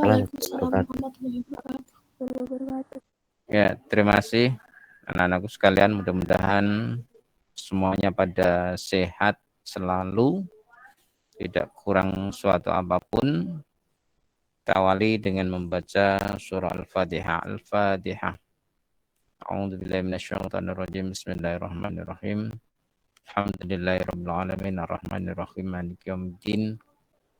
Waalaikumsalam warahmatullahi wabarakatuh. Ya, terima kasih anak-anakku sekalian. Mudah-mudahan semuanya pada sehat selalu, tidak kurang suatu apapun. Kita awali dengan membaca surah Al-Fatihah. Al-Fatihah. A'udzubillahi minasyaitonirrajim. Bismillahirrahmanirrahim. Alhamdulillahirabbil alamin arrahmanir rahim maliki yaumiddin.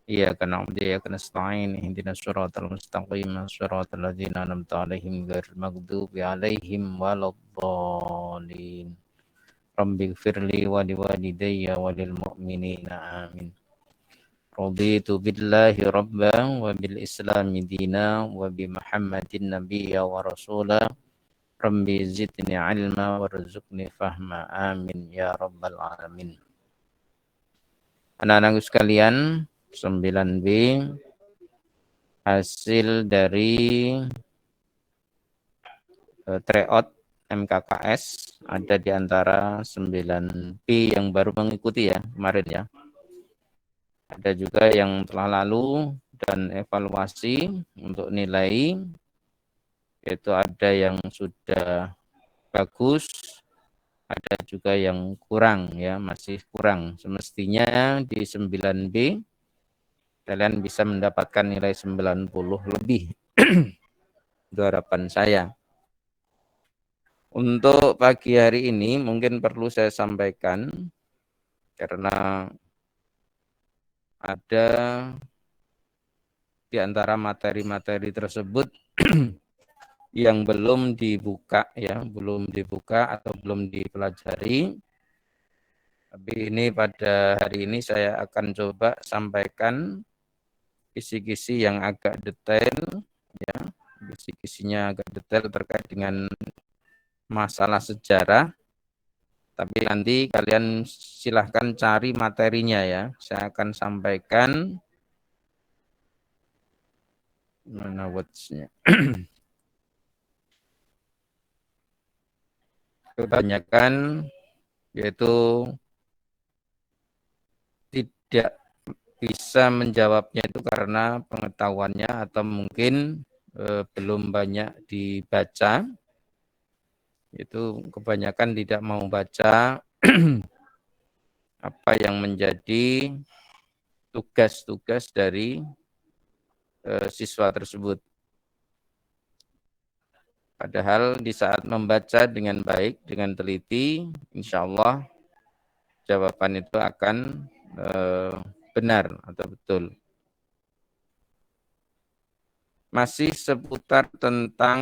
Iyyaka na'budu wa iyyaka nasta'in ihdinas siratal mustaqim siratal ladzina an'amta 'alaihim ghairil maghdubi 'alaihim waladdallin. Rabbighfirli wa liwalidayya wa lil mu'minina amin. Raditu billahi rabban wa bil islami dina wa bi Muhammadin nabiyya wa rasula. Rabbi zidni ilma warzuqni fahma amin ya rabbal alamin. Anak-anakku sekalian, 9B hasil dari tryout MKKS ada di antara 9B yang baru mengikuti ya kemarin ya. Ada juga yang telah lalu dan evaluasi untuk nilai, yaitu ada yang sudah bagus, ada juga yang kurang ya, masih kurang. Semestinya di 9B kalian bisa mendapatkan nilai 90 lebih. Itu harapan saya. Untuk pagi hari ini mungkin perlu saya sampaikan karena ada di antara materi-materi tersebut yang belum dibuka ya, belum dibuka atau belum dipelajari. Tapi ini pada hari ini saya akan coba sampaikan kisi-kisi yang agak detail ya, kisi-kisinya agak detail terkait dengan masalah sejarah. Tapi nanti kalian silahkan cari materinya ya. Saya akan sampaikan mana words-nya. Kebanyakan yaitu tidak bisa menjawabnya itu karena pengetahuannya atau mungkin belum banyak dibaca. Itu kebanyakan tidak mau baca apa yang menjadi tugas-tugas dari siswa tersebut. Padahal di saat membaca dengan baik, dengan teliti, insya Allah jawaban itu akan benar atau betul. Masih seputar tentang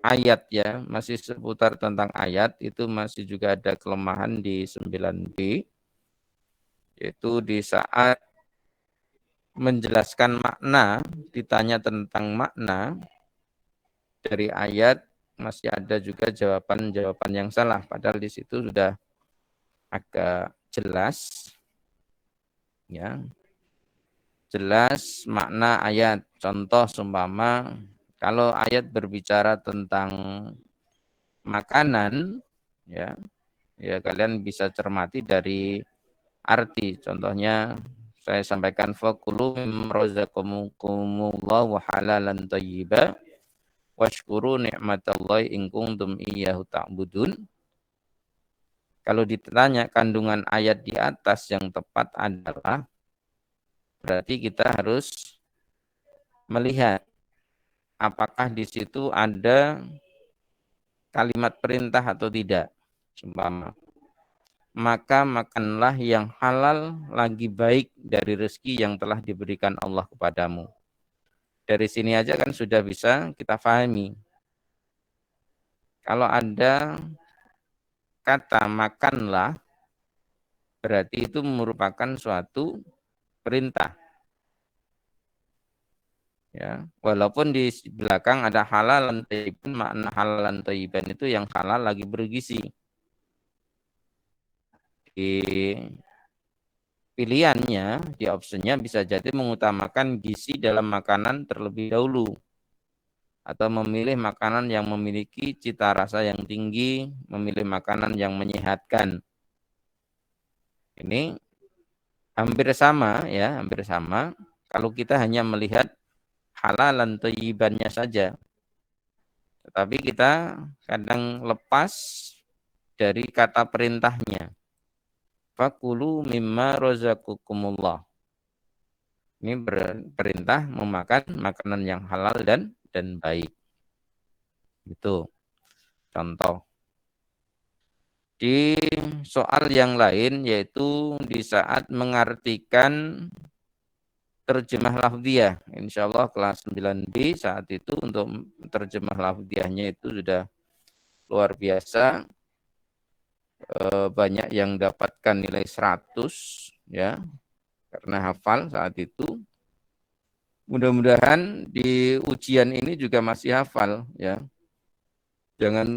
ayat ya, masih seputar tentang ayat, itu masih juga ada kelemahan di 9B, yaitu di saat menjelaskan makna, ditanya tentang makna dari ayat, masih ada juga jawaban-jawaban yang salah, padahal di situ sudah agak jelas ya, jelas makna ayat. Contoh seumpama kalau ayat berbicara tentang makanan ya, ya kalian bisa cermati dari arti. Contohnya saya sampaikan fakulu mimma razaqakumullahu halalan thayyiba washkuru ni'matallahi in kuntum iyyahu ta'budun. Kalau ditanya kandungan ayat di atas, yang tepat adalah berarti kita harus melihat apakah di situ ada kalimat perintah atau tidak. Seumpama, maka makanlah yang halal lagi baik dari rezeki yang telah diberikan Allah kepadamu. Dari sini aja kan sudah bisa kita pahami. Kalau ada kata makanlah, berarti itu merupakan suatu perintah. Ya, walaupun di belakang ada halalan thayyiban, makna halalan thayyiban itu yang halal lagi bergizi. Di pilihannya, di optionnya bisa jadi mengutamakan gizi dalam makanan terlebih dahulu, atau memilih makanan yang memiliki cita rasa yang tinggi, memilih makanan yang menyehatkan. Ini hampir sama ya, hampir sama. Kalau kita hanya melihat halalan thayyibannya saja. Tetapi kita kadang lepas dari kata perintahnya. Fakulu mimma razaqakumullah. Ini perintah memakan makanan yang halal dan baik. Itu contoh. Di soal yang lain yaitu di saat mengartikan terjemah lafdhiyah. Insyaallah kelas 9B saat itu untuk terjemah lafdhiyahnya itu sudah luar biasa. Banyak yang dapatkan nilai 100 ya karena hafal saat itu. Mudah-mudahan di ujian ini juga masih hafal ya. Jangan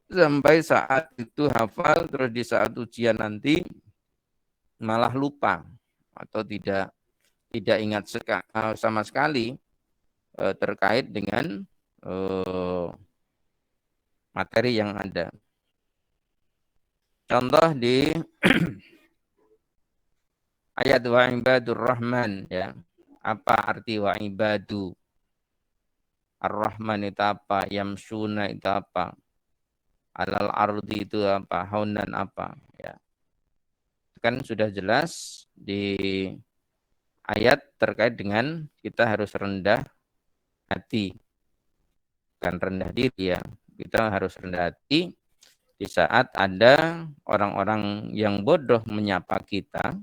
sampai saat itu hafal terus di saat ujian nanti malah lupa atau tidak ingat sama sekali terkait dengan materi yang ada. Contoh di ayat wa ibadur rahman ya. Apa arti wa ibadu? Ar-Rahman itu apa? Yamsuna itu apa? Alal ardi itu apa? Haunan apa? Ya. Kan sudah jelas di ayat terkait dengan kita harus rendah hati. Bukan rendah diri ya. Kita harus rendah hati di saat ada orang-orang yang bodoh menyapa kita,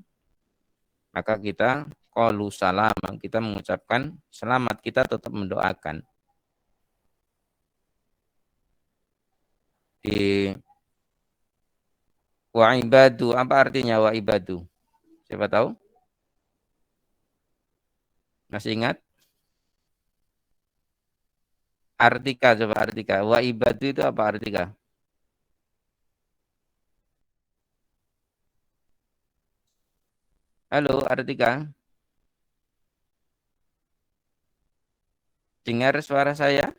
maka kita qalu salam, kita mengucapkan selamat, kita tetap mendoakan. Di wa ibadu, apa artinya wa ibadu? Siapa tahu? Masih ingat? Artika, coba artika. Wa ibadu itu apa artika? Halo, Artika. Dengar suara saya?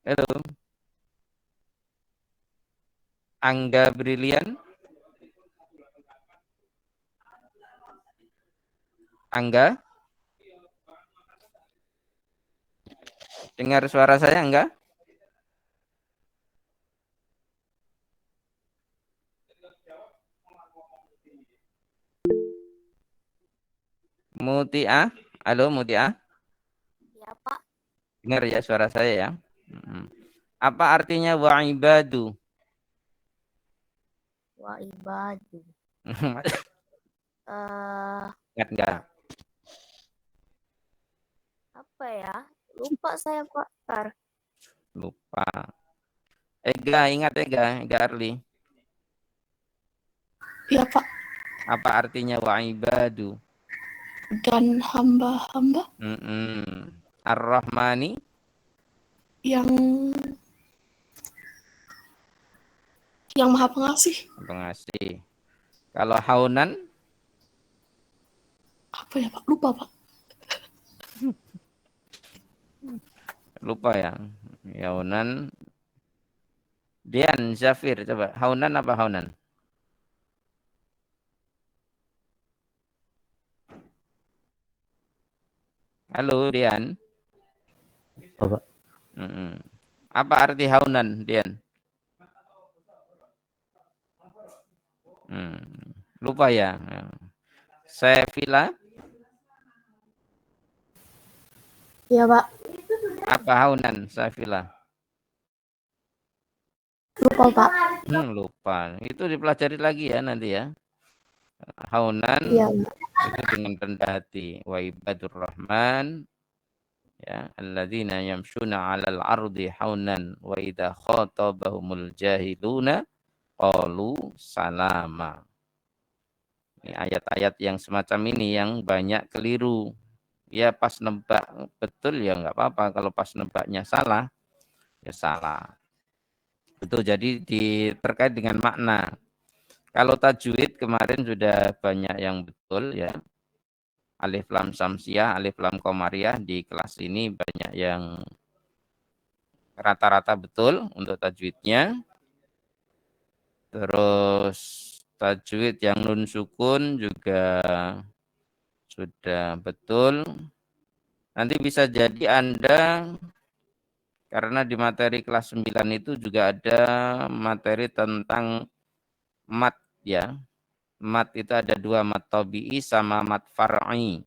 Halo. Angga Brilian? Angga? Dengar suara saya enggak? Mutia? Halo, Mutia? Ya, Pak. Dengar ya suara saya ya. Apa artinya wa ibadu? Wa ibadu. Ingat enggak? Apa ya? Lupa saya, Pak. Ntar. Lupa. Ega, ingat Ega Arli. Ya, Pak. Apa artinya wa ibadu? Dan hamba-hamba Ar-Rahmani yang maha pengasih. Pengasih. Kalau haunan? Apa ya, Pak? Lupa, Pak. Lupa ya. Haunan. Dian, Zafir, coba. Haunan apa haunan? Halo, Dian. Apa? Apa arti haunan, Dian? Lupa ya. Sevilla? Iya, Pak. Apa haunan, Sevilla? Lupa, Pak. Lupa. Itu dipelajari lagi ya nanti ya. Haunan Iya. itu dengan rendah hati. Wa ibadur rahman ya alladzina yamshuna 'alal ardi haunan wa idza khatabahumul jahiluna qalu salama. Ini ayat-ayat yang semacam ini yang banyak keliru. Ya pas nebak betul ya enggak apa-apa, kalau pas nebaknya salah ya salah. Itu jadi terkait dengan makna. Kalau tajwid kemarin sudah banyak yang betul ya. Alif lam samsiah, alif lam qamariyah di kelas ini banyak yang rata-rata betul untuk tajwidnya. Terus tajwid yang nun sukun juga Sudah betul. Nanti bisa jadi Anda, karena di materi kelas 9 itu juga ada materi tentang mat ya. Mat itu ada dua, mat tabi'i sama mat far'i.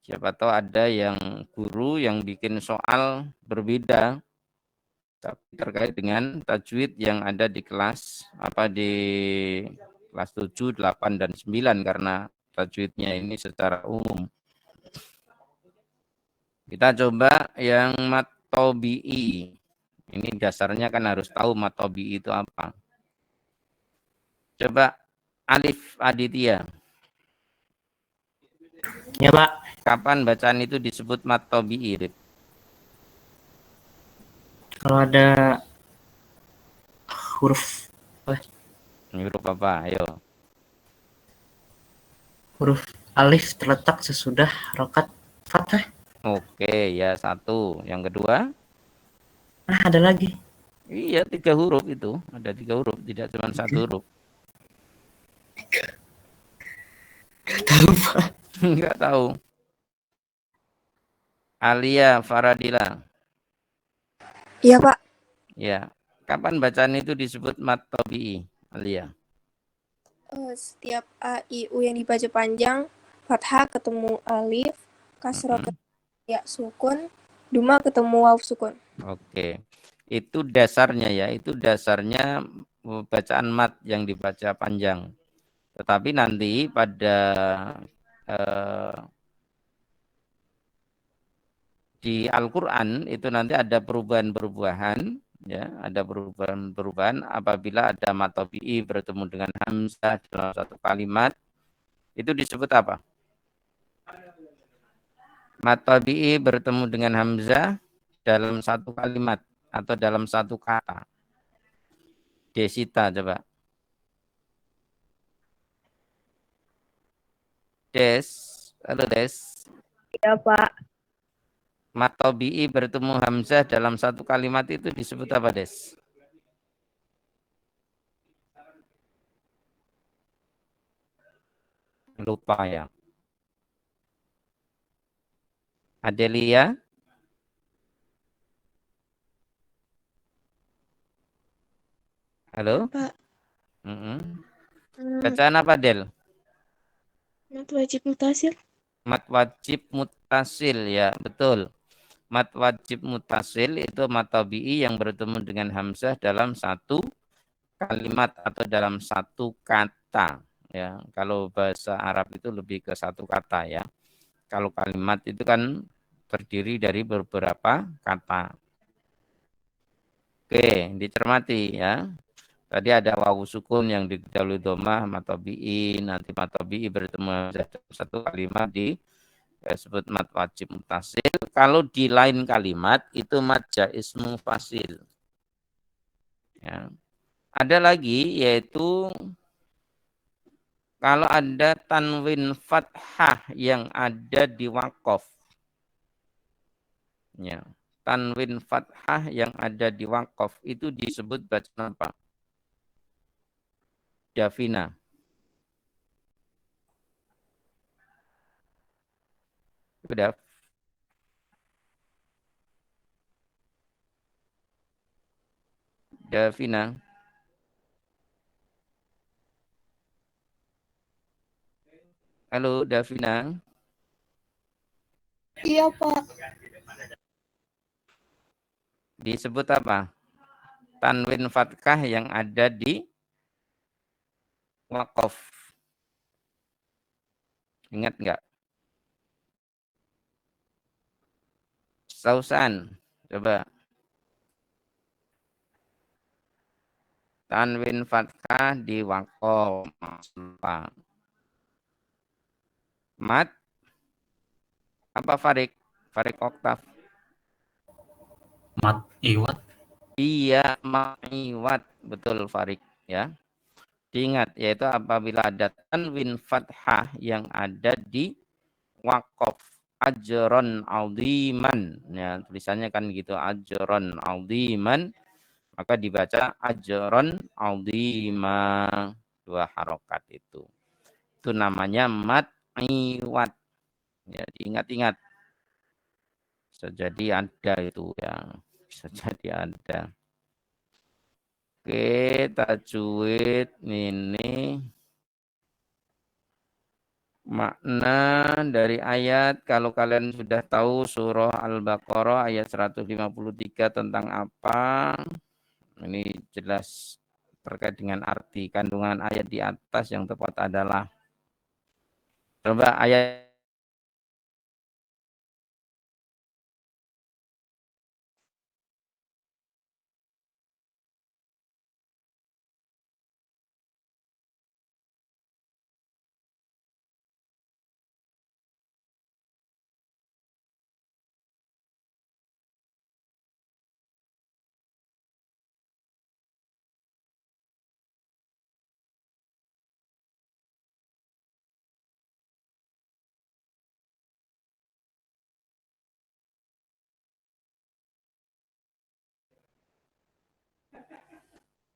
Siapa tahu ada yang guru yang bikin soal berbeda tapi terkait dengan tajwid yang ada di kelas di kelas 7, 8 dan 9 karena tajwidnya ini secara umum. Kita coba yang mat tabi'i. Ini dasarnya kan harus tahu mat tabi'i itu apa. Coba Alif Aditya. Ya, Pak. Kapan bacaan itu disebut mat tabi'i, Rip? Kalau ada huruf Huruf apa? Ayo. huruf alif terletak sesudah harokat fathah. Oke, ya satu. Yang kedua? Ada lagi. Iya, 3 huruf itu. Ada 3 huruf, tidak cuma 1 huruf. Gak tahu, Pak. Enggak tahu. Alia Faradila. Iya, Pak. Ya. Kapan bacaan itu disebut mat tabi'i, Alia? Setiap A, I, U yang dibaca panjang, fathah ketemu alif, kasroh ketemu ya sukun, duma ketemu waw sukun. Oke. Itu dasarnya ya, itu dasarnya bacaan mat yang dibaca panjang. Tetapi nanti pada di Al-Quran itu nanti ada perubahan-perubahan, ya, ada perubahan-perubahan apabila ada mat tabi'i bertemu dengan hamzah dalam satu kalimat, itu disebut apa? Mat tabi'i bertemu dengan hamzah dalam satu kalimat atau dalam satu kata. Desita coba. Des, halo Des. Ya, Pak. Mat tabi'i bertemu hamzah dalam satu kalimat itu disebut apa, Des? Lupa ya. Adelia? Halo? Pak. Bacaan apa, Del? Mat wajib mutasil. Mat wajib mutasil, ya, betul. Mat wajib mutasil itu mat tabi'i yang bertemu dengan hamzah dalam satu kalimat atau dalam satu kata. Ya, kalau bahasa Arab itu lebih ke satu kata ya. Kalau kalimat itu kan terdiri dari beberapa kata. Oke, dicermati ya. Tadi ada wawu sukun yang didahului domah, mat tabi'i, nanti mat tabi'i bertemu dalam satu kalimat disebut mat wajib mutasil. Kalau di lain kalimat itu mat jaiz mufasil. Ya. Ada lagi yaitu kalau ada tanwin fathah yang ada di waqaf. Ya. Tanwin fathah yang ada di waqaf itu disebut bacaan apa? Davina. Udah. Davina. Halo Davina. Iya, Pak. Disebut apa? Tanwin fathah yang ada di waqaf. Ingat enggak? Sausan. Coba. Tanwin fathah di waqaf. Mat. Apa Farik? Farik Oktav. Mat iwat. Iya, ma'iwat. Betul Farik ya. Diingat yaitu apabila ada tanwin fathah yang ada di waqaf, ajron aldiman. Ya, tulisannya kan gitu, ajron aldiman, maka dibaca ajron aldima, 2 harokat itu. Itu namanya mat iwat. Ya, diingat-ingat. Bisa jadi ada itu ya. Bisa jadi ada. Oke, tajwid ini makna dari ayat. Kalau kalian sudah tahu surah Al-Baqarah ayat 153 tentang apa, ini jelas terkait dengan arti kandungan ayat di atas. Yang tepat adalah coba ayat.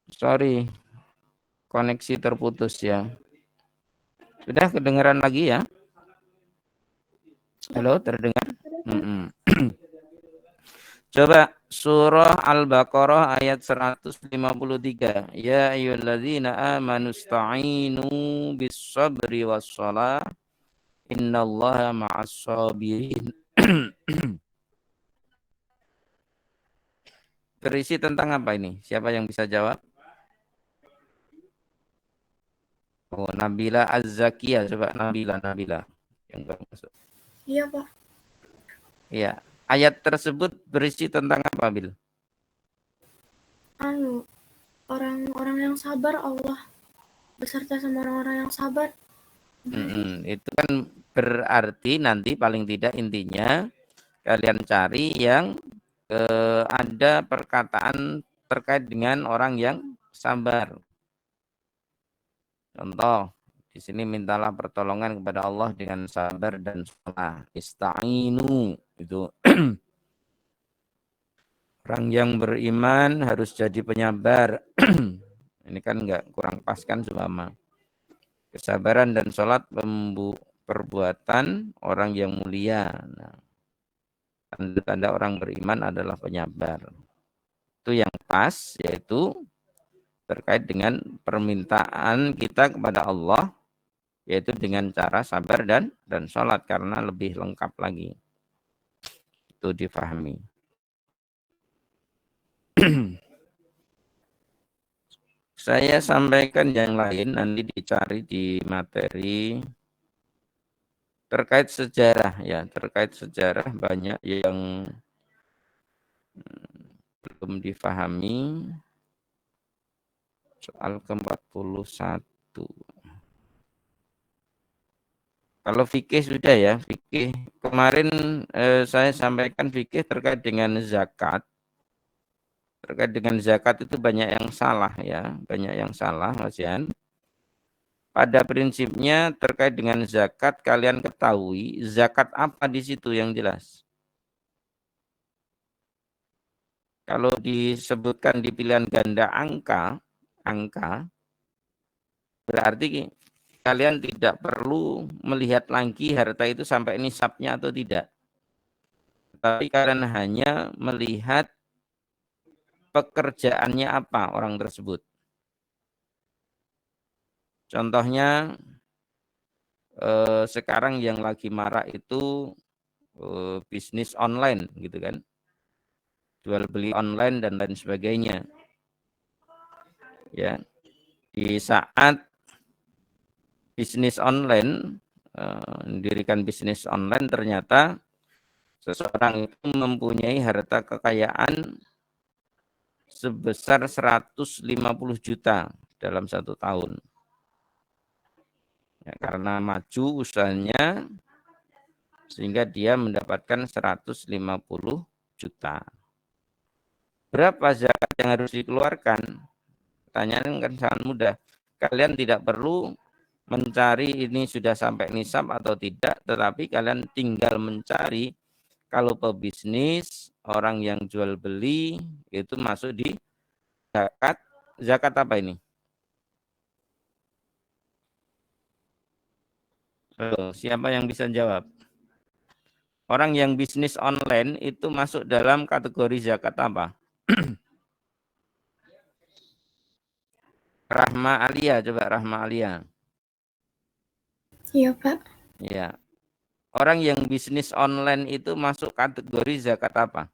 Sorry, koneksi terputus ya. Sudah kedengaran lagi ya? Halo, terdengar? Coba surah Al-Baqarah ayat 153. Ya ayyuhalladzina amanu ista'inu bis-sabri was-shalah. Innallaha ma'as sabirin. Berisi tentang apa ini? Siapa yang bisa jawab? Oh, Nabila Az-Zakiyah. Coba Nabila. Yang baru masuk. Iya, Pak. Iya. Ayat tersebut berisi tentang apa, Bil? Orang-orang yang sabar Allah beserta sama orang-orang yang sabar. Itu kan berarti nanti paling tidak intinya kalian cari yang ada perkataan terkait dengan orang yang sabar. Contoh, di sini mintalah pertolongan kepada Allah dengan sabar dan salah. Ista'inu itu. Orang yang beriman harus jadi penyabar. Ini kan enggak kurang pas kan seumpama. Kesabaran dan sholat perbuatan orang yang mulia. Nah, tanda-tanda orang beriman adalah penyabar. Itu yang pas, yaitu terkait dengan permintaan kita kepada Allah, yaitu dengan cara sabar dan sholat, karena lebih lengkap lagi. Itu difahami. Saya sampaikan yang lain, nanti dicari di materi terkait sejarah ya, terkait sejarah banyak yang belum difahami. Soal ke-41. Kalau fikih sudah ya, fikih kemarin saya sampaikan fikih terkait dengan zakat. Terkait dengan zakat itu banyak yang salah ya, banyak yang salah Mas Yan. Pada prinsipnya terkait dengan zakat, kalian ketahui zakat apa di situ yang jelas. Kalau disebutkan di pilihan ganda angka berarti kalian tidak perlu melihat lagi harta itu sampai nisabnya atau tidak. Tapi kalian hanya melihat pekerjaannya apa orang tersebut. Contohnya sekarang yang lagi marak itu bisnis online gitu kan. Jual beli online dan lain sebagainya. Ya. Di saat bisnis online mendirikan bisnis online, ternyata seseorang itu mempunyai harta kekayaan sebesar 150 juta dalam 1 tahun. Ya, karena maju usahanya sehingga dia mendapatkan 150 juta. Berapa zakat yang harus dikeluarkan? Pertanyaan kan sangat mudah. Kalian tidak perlu mencari ini sudah sampai nisab atau tidak, tetapi kalian tinggal mencari kalau pebisnis, orang yang jual beli itu masuk di zakat. Zakat apa ini? Siapa yang bisa jawab? Orang yang bisnis online itu masuk dalam kategori zakat apa? Rahma Alia, coba Rahma Alia. Iya, Pak. Ya. Orang yang bisnis online itu masuk kategori zakat apa?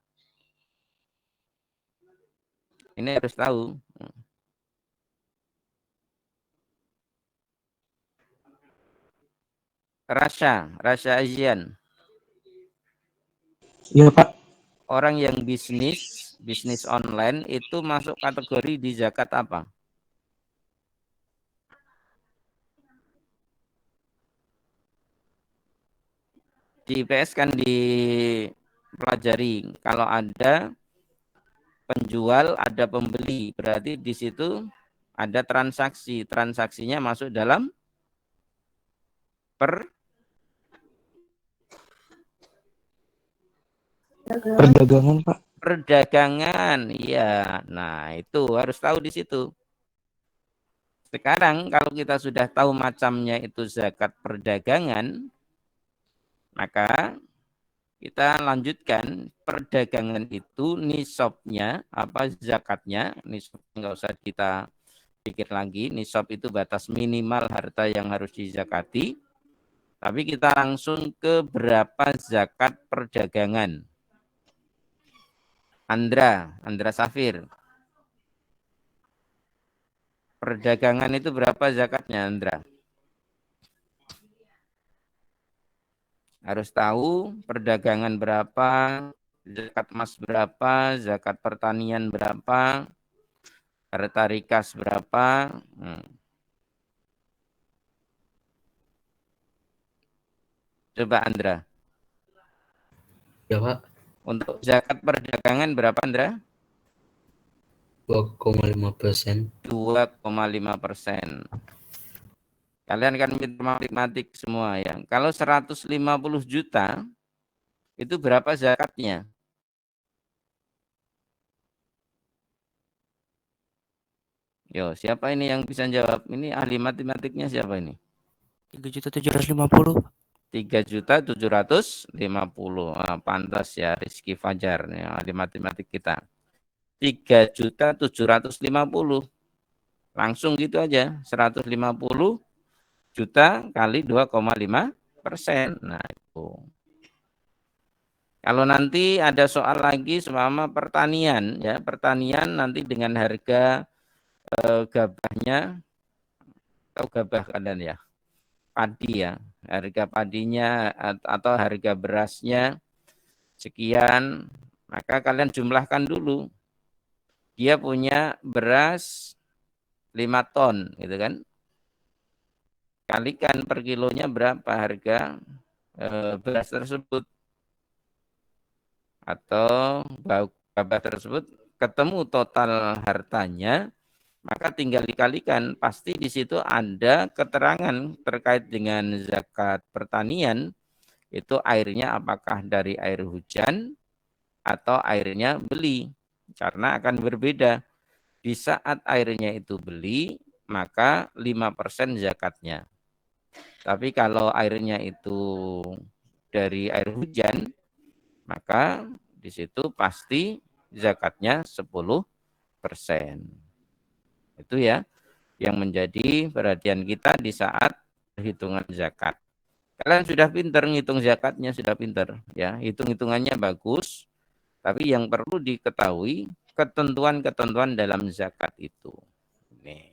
Ini harus tahu. Rasha Azian. Iya Pak. Orang yang bisnis online itu masuk kategori di zakat apa? Di IPS kan dipelajari kalau ada penjual, ada pembeli, berarti di situ ada transaksi. Transaksinya masuk dalam Perdagangan Pak. perdagangan. Iya. Nah, itu harus tahu di situ. Sekarang kalau kita sudah tahu macamnya itu zakat perdagangan, maka kita lanjutkan perdagangan itu nisabnya apa zakatnya. Nisab nggak usah kita pikir lagi. Nisab itu batas minimal harta yang harus dizakati. Tapi kita langsung ke berapa zakat perdagangan. Andra Safir. Perdagangan itu berapa zakatnya, Andra? Harus tahu perdagangan berapa, zakat emas berapa, zakat pertanian berapa, harta rikas berapa. Coba Andra. Ya Pak, Untuk zakat perdagangan berapa Andra? 2,5%. 2,5%. Kalian kan matematik semua ya. Kalau 150 juta, itu berapa zakatnya? Yo, siapa ini yang bisa jawab? Ini ahli matematiknya siapa ini? 3.750. 3.750. Nah, pantas ya Rizky Fajar nih, ahli matematik kita. 3.750. Langsung gitu aja. 150 juta kali 2,5%. Nah, itu. Kalau nanti ada soal lagi selama pertanian ya, pertanian nanti dengan harga gabahnya, tahu gabah kalian ya, padi ya, harga padinya atau harga berasnya sekian, maka kalian jumlahkan dulu. Dia punya beras 5 ton gitu kan. Kalikan per kilonya berapa harga beras tersebut atau gabah tersebut, ketemu total hartanya, maka tinggal dikalikan. Pasti di situ ada keterangan terkait dengan zakat pertanian, itu airnya apakah dari air hujan atau airnya beli. Karena akan berbeda. Di saat airnya itu beli, maka 5% zakatnya. Tapi kalau airnya itu dari air hujan, maka di situ pasti zakatnya 10%. Itu ya yang menjadi perhatian kita di saat perhitungan zakat. Kalian sudah pinter ngitung zakatnya, sudah pinter ya, hitung-hitungannya bagus, tapi yang perlu diketahui ketentuan-ketentuan dalam zakat itu. Nih.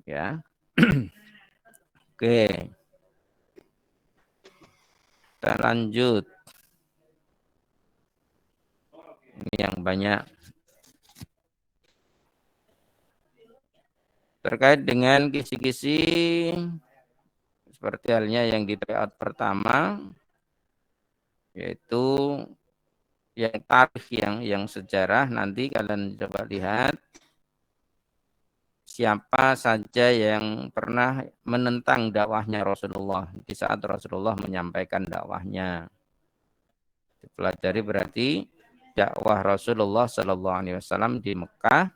Ya. Oke. Kita lanjut. Ini yang banyak. Terkait dengan kisi-kisi seperti halnya yang di tryout pertama, yaitu yang tarikh yang sejarah, nanti kalian coba lihat siapa saja yang pernah menentang dakwahnya Rasulullah di saat Rasulullah menyampaikan dakwahnya. Dipelajari berarti dakwah Rasulullah Shallallahu Alaihi Wasallam di Mekah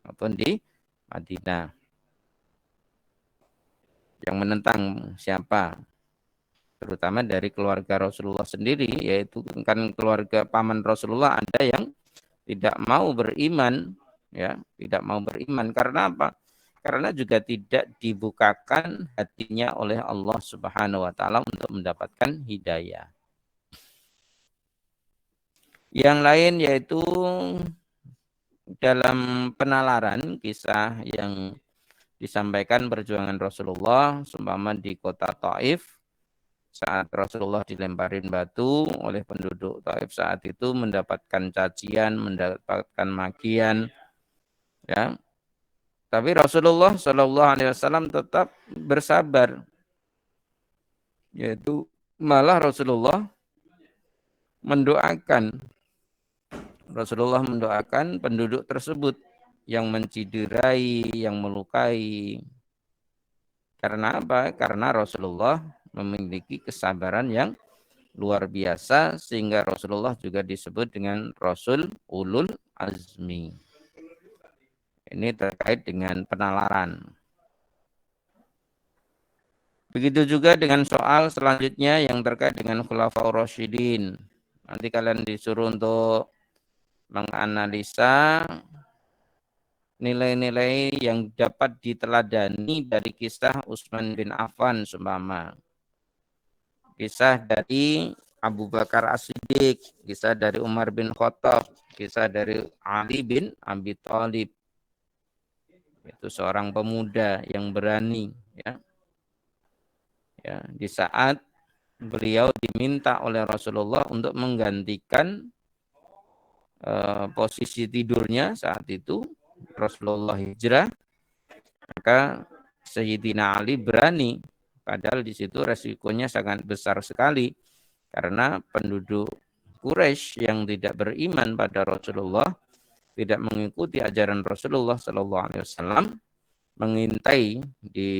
maupun di Madinah. yang menentang siapa? Terutama dari keluarga Rasulullah sendiri, yaitu kan keluarga paman Rasulullah ada yang tidak mau beriman, ya, tidak mau beriman karena apa? Karena juga tidak dibukakan hatinya oleh Allah Subhanahu wa taala untuk mendapatkan hidayah. Yang lain yaitu dalam penalaran kisah yang disampaikan perjuangan Rasulullah seumpama di kota Taif saat Rasulullah dilemparin batu oleh penduduk Taif saat itu mendapatkan cacian, mendapatkan makian, ya. Tapi Rasulullah Shallallahu Alaihi Wasallam tetap bersabar, yaitu malah Rasulullah mendoakan penduduk tersebut yang menciderai, yang melukai. Karena apa? Karena Rasulullah memiliki kesabaran yang luar biasa sehingga Rasulullah juga disebut dengan Rasul Ulul Azmi. Ini terkait dengan penalaran. Begitu juga dengan soal selanjutnya yang terkait dengan Khulafaur Rasyidin. Nanti kalian disuruh untuk menganalisa nilai-nilai yang dapat diteladani dari kisah Utsman bin Affan seumpama. Kisah dari Abu Bakar As-Siddiq, kisah dari Umar bin Khattab, kisah dari Ali bin Abi Thalib. Itu seorang pemuda yang berani, ya. Ya, di saat beliau diminta oleh Rasulullah untuk menggantikan posisi tidurnya saat itu Rasulullah hijrah, maka Sayyidina Ali berani, padahal di situ resikonya sangat besar sekali karena penduduk Quraisy yang tidak beriman pada Rasulullah, tidak mengikuti ajaran Rasulullah Sallallahu Alaihi Wasallam, mengintai di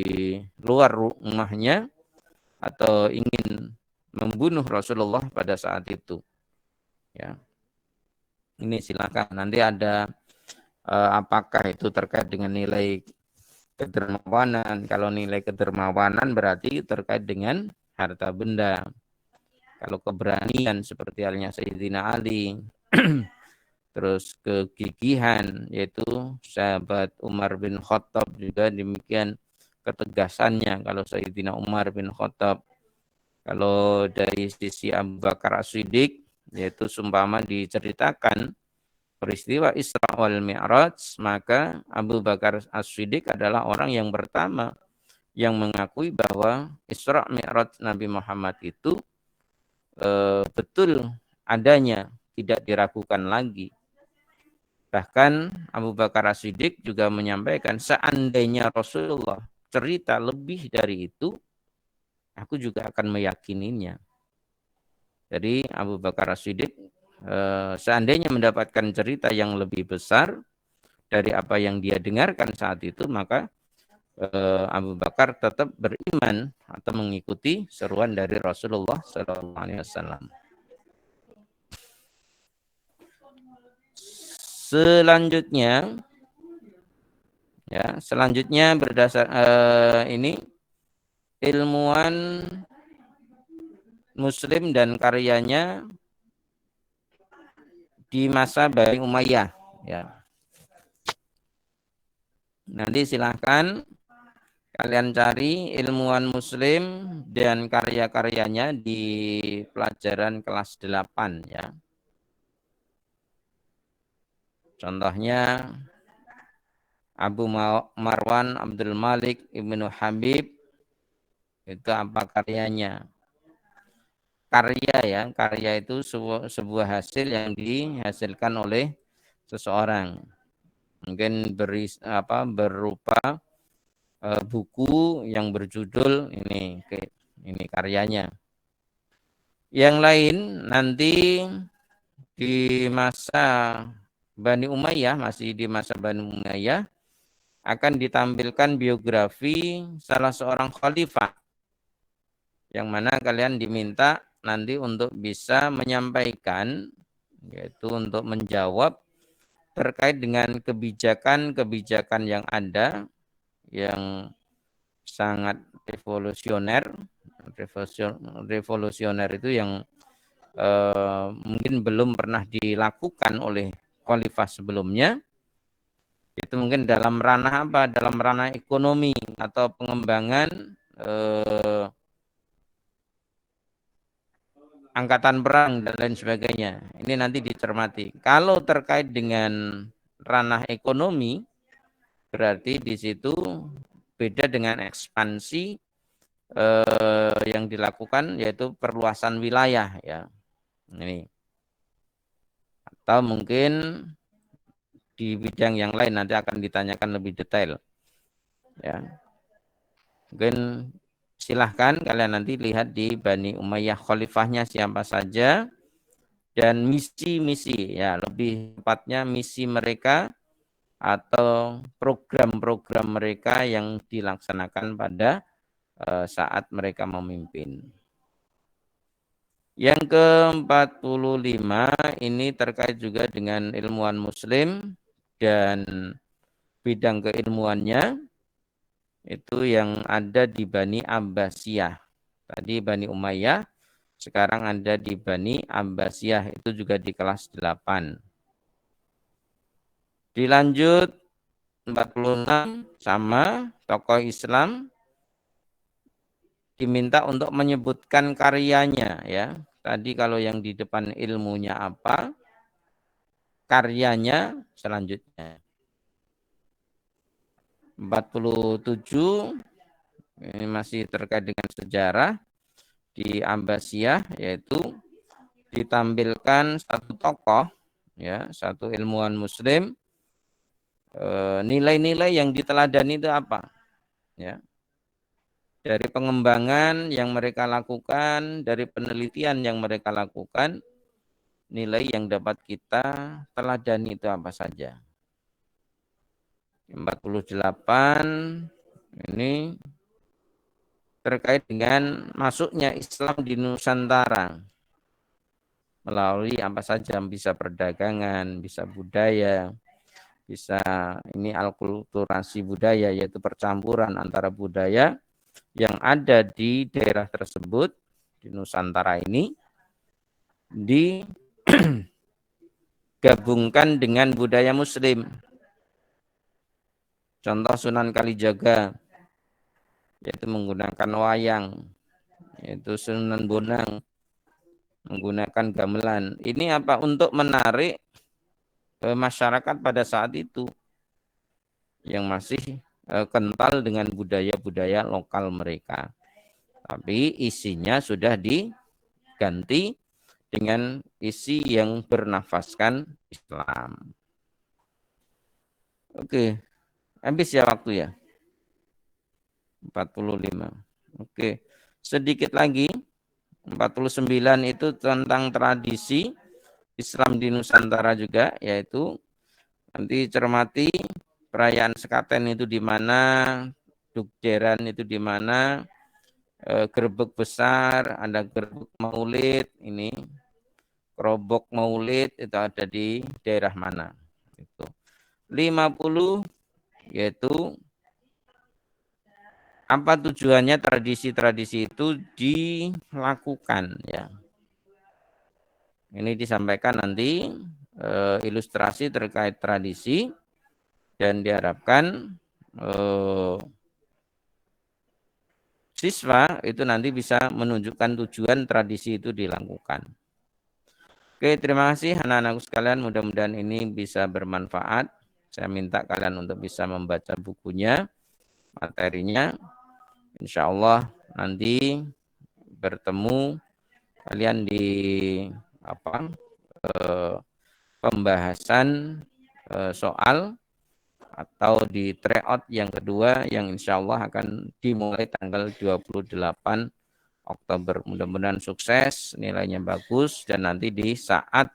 luar rumahnya atau ingin membunuh Rasulullah pada saat itu. Ya, ini silakan nanti ada apakah itu terkait dengan nilai kedermawanan. Kalau nilai kedermawanan berarti terkait dengan harta benda. Kalau keberanian seperti halnya Sayyidina Ali, terus kegigihan yaitu sahabat Umar bin Khattab juga demikian ketegasannya kalau Sayyidina Umar bin Khattab. Kalau dari sisi Abu Bakar As-Siddiq yaitu seumpama diceritakan peristiwa Isra wal Mi'raj, maka Abu Bakar As-Siddiq adalah orang yang pertama yang mengakui bahwa Isra Mi'raj Nabi Muhammad itu betul adanya, tidak diragukan lagi. Bahkan Abu Bakar As-Siddiq juga menyampaikan seandainya Rasulullah cerita lebih dari itu, aku juga akan meyakininya. Jadi Abu Bakar As-Siddiq seandainya mendapatkan cerita yang lebih besar dari apa yang dia dengarkan saat itu, maka Abu Bakar tetap beriman atau mengikuti seruan dari Rasulullah SAW. Selanjutnya berdasar ini ilmuwan Muslim dan karyanya di masa Bani Umayyah. Ya. Nanti silahkan kalian cari ilmuwan Muslim dan karya-karyanya di pelajaran kelas 8 ya. Contohnya Abu Marwan Abdul Malik Ibnu Habib, itu apa karyanya? Karya itu sebuah hasil yang dihasilkan oleh seseorang. Mungkin berupa buku yang berjudul ini karyanya. Yang lain nanti di masa Bani Umayyah, masih di masa Bani Umayyah, akan ditampilkan biografi salah seorang khalifah yang mana kalian diminta nanti untuk bisa menyampaikan, yaitu untuk menjawab terkait dengan kebijakan-kebijakan yang ada yang sangat revolusioner. Revolusioner itu yang mungkin belum pernah dilakukan oleh khalifah sebelumnya. Itu mungkin dalam ranah apa? Dalam ranah ekonomi atau pengembangan angkatan perang dan lain sebagainya. Ini nanti dicermati. Kalau terkait dengan ranah ekonomi, berarti di situ beda dengan ekspansi yang dilakukan, yaitu perluasan wilayah, ya. Ini. Atau mungkin di bidang yang lain nanti akan ditanyakan lebih detail, ya. Mungkin silahkan kalian nanti lihat di Bani Umayyah khalifahnya siapa saja dan misi-misi, ya, lebih tepatnya misi mereka atau program-program mereka yang dilaksanakan pada saat mereka memimpin. Yang ke-45 ini terkait juga dengan ilmuwan muslim dan bidang keilmuannya itu yang ada di Bani Abbasiyah. Tadi Bani Umayyah, sekarang ada di Bani Abbasiyah, itu juga di kelas 8. Dilanjut 46 sama tokoh Islam diminta untuk menyebutkan karyanya, ya. Tadi kalau yang di depan ilmunya apa, karyanya selanjutnya. 47 ini masih terkait dengan sejarah di Abbasiyah, yaitu ditampilkan satu tokoh, ya, satu ilmuwan muslim, nilai-nilai yang diteladani itu apa, ya. Dari pengembangan yang mereka lakukan, dari penelitian yang mereka lakukan, nilai yang dapat kita teladani itu apa saja. 48 ini terkait dengan masuknya Islam di Nusantara. Melalui apa saja, bisa perdagangan, bisa budaya, bisa ini alkulturasi budaya, yaitu percampuran antara budaya yang ada di daerah tersebut, di Nusantara ini, digabungkan dengan budaya muslim. Contoh Sunan Kalijaga, yaitu menggunakan wayang, yaitu Sunan Bonang, menggunakan gamelan. Ini apa? Untuk menarik masyarakat pada saat itu yang masih kental dengan budaya-budaya lokal mereka. Tapi isinya sudah diganti dengan isi yang bernafaskan Islam. Oke, habis ya waktu ya. 45. Oke, sedikit lagi. 49 itu tentang tradisi Islam di Nusantara juga, yaitu nanti cermati perayaan sekaten itu di mana, dukderan itu di mana, gerbek besar, ada gerbek maulid, ini kerobok maulid itu ada di daerah mana. Itu. 50 yaitu apa tujuannya tradisi-tradisi itu dilakukan, ya. Ini disampaikan nanti ilustrasi terkait tradisi dan diharapkan siswa itu nanti bisa menunjukkan tujuan tradisi itu dilakukan. Oke, terima kasih anak-anakku sekalian, mudah-mudahan ini bisa bermanfaat. Saya minta kalian untuk bisa membaca bukunya, materinya. Insya Allah nanti bertemu kalian di pembahasan soal atau di tryout yang kedua yang insya Allah akan dimulai tanggal 28 Oktober. Mudah-mudahan sukses, nilainya bagus, dan nanti di saat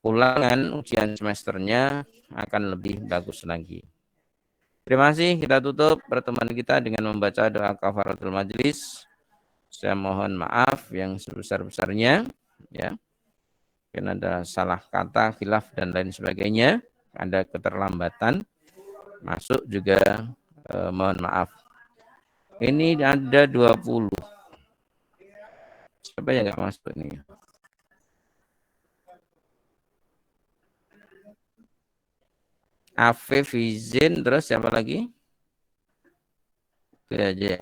ulangan ujian semesternya akan lebih bagus lagi. Terima kasih, kita tutup pertemuan kita dengan membaca doa kafaratul majlis. Saya mohon maaf yang sebesar-besarnya, ya. Mungkin ada salah kata, khilaf dan lain sebagainya, ada keterlambatan masuk juga mohon maaf. Ini ada 20. Siapa yang nggak masuk ini? Afif, Izin, terus siapa lagi? Oke aja.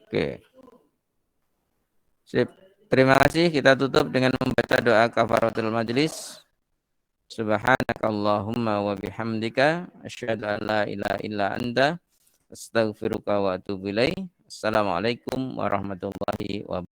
Oke. Sip. Terima kasih. Kita tutup dengan membaca doa kafaratul majlis. Subhanakallahumma wa bihamdika asyhadu an la ilaha illa anta astaghfiruka wa atubu ilaik. Assalamualaikum warahmatullahi wabarakatuh.